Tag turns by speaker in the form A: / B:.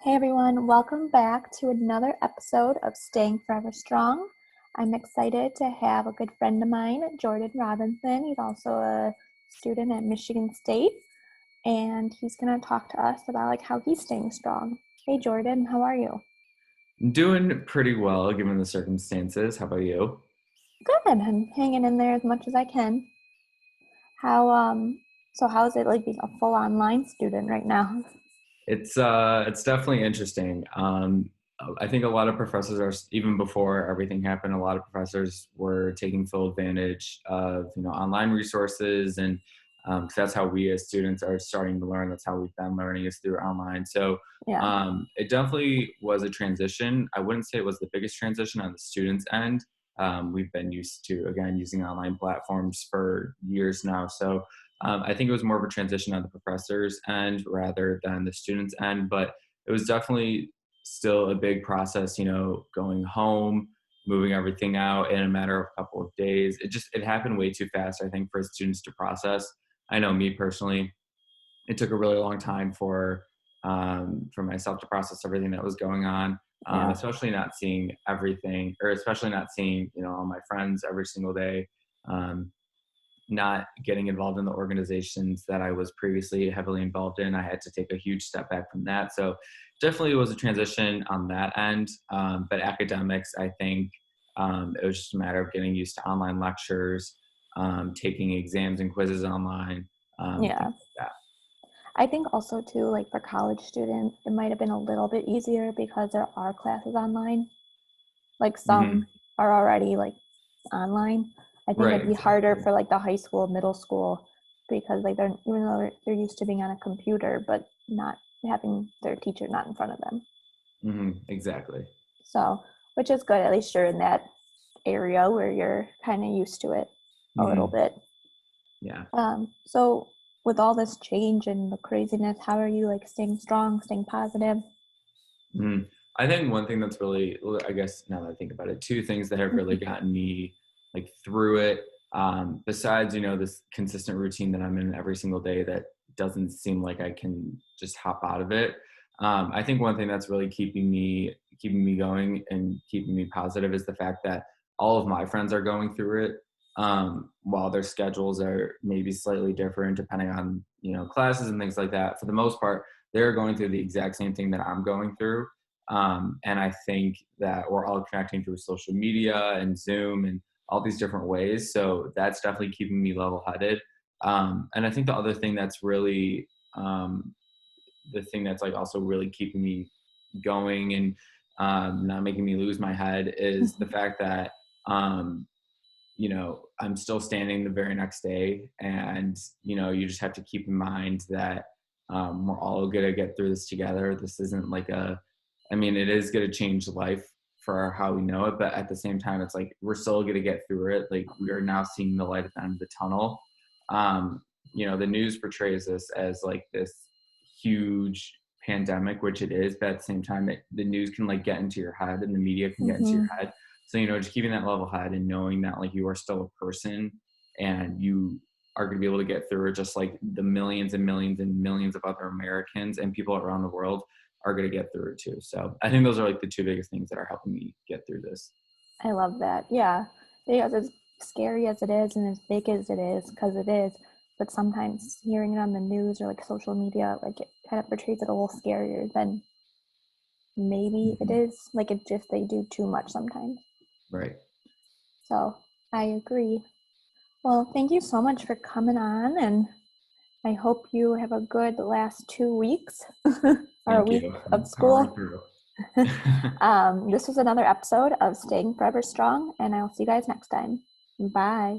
A: Hey everyone, welcome back to another episode of Staying Forever Strong. I'm excited to have a good friend of mine, Jordan Robinson. He's also a student at Michigan State, and he's going to talk to us about how he's staying strong. Hey Jordan, how are you?
B: Doing pretty well given the circumstances. How about you?
A: Good. I'm hanging in there as much as I can. How is it like being a full online student right now?
B: It's definitely interesting. I think a lot of professors are even before everything happened. A lot of professors were taking full advantage of online resources, and 'cause that's how we as students are starting to learn. That's how we've been learning is through online. So
A: Yeah.
B: it definitely was a transition. I wouldn't say it was the biggest transition on the students' end. We've been used to again using online platforms for years now, so I think it was more of a transition on the professors' end rather than the students' end, but it was definitely still a big process, going home, moving everything out in a matter of a couple of days. It happened way too fast, I think, for students to process. I know me personally, it took a really long time for myself to process everything that was going on,
A: Yeah.
B: especially not seeing everything, or especially not seeing all my friends every single day. Um, Not getting involved in the organizations that I was previously heavily involved in. I had to take a huge step back from that. So definitely was a transition on that end. But academics, I think it was just a matter of getting used to online lectures, taking exams and quizzes online,
A: Yeah.
B: things like that.
A: I think also too, for college students, it might have been a little bit easier because there are classes online. Like
B: Hmm.
A: some are already online. I think
B: Right,
A: it'd be harder
B: exactly.
A: for the high school, middle school, because they're even though they're used to being on a computer, but not having their teacher not in front of them.
B: Exactly.
A: So, which is good. At least you're in that area where you're kind of used to it a little
B: Hmm.
A: bit.
B: Yeah.
A: So with all this change and the craziness, how are you staying strong, staying positive?
B: Mhm. I think one thing that's really, well, I guess now that I think about it, two things that have really gotten me through it, besides, this consistent routine that I'm in every single day that doesn't seem like I can just hop out of it. I think one thing that's really keeping me going and keeping me positive is the fact that all of my friends are going through it. While their schedules are maybe slightly different depending on, classes and things like that, for the most part, they're going through the exact same thing that I'm going through. And I think that we're all connecting through social media and Zoom and all these different ways. So that's definitely keeping me level headed. And I think the other thing that's really, the thing that's also really keeping me going and not making me lose my head is the fact that, um, I'm still standing the very next day. And, you just have to keep in mind that we're all going to get through this together. This isn't I mean, it is going to change life for how we know it. But at the same time, it's we're still going to get through it. We are now seeing the light at the end of the tunnel. Um, the news portrays this as this huge pandemic, which it is. But at the same time, the news can get into your head and the media can get into your
A: Mm-hmm.
B: head. So, just keeping that level head and knowing that you are still a person and you are going to be able to get through it just like the millions and millions and millions of other Americans and people around the world are going to get through it too. So I think those are the two biggest things that are helping me get through this.
A: I love that. Yeah. Because as scary as it is and as big as it is, because it is, but sometimes hearing it on the news or social media, it kind of portrays it a little scarier than maybe it
B: Mhm.
A: is. It just, they do too much sometimes.
B: Right.
A: So I agree. Well, thank you so much for coming on, and I hope you have a good last 2 weeks or a
B: Thank
A: week
B: you.
A: of
B: I'm powering
A: school.
B: through.
A: This was another episode of Staying Forever Strong, and I'll see you guys next time. Bye.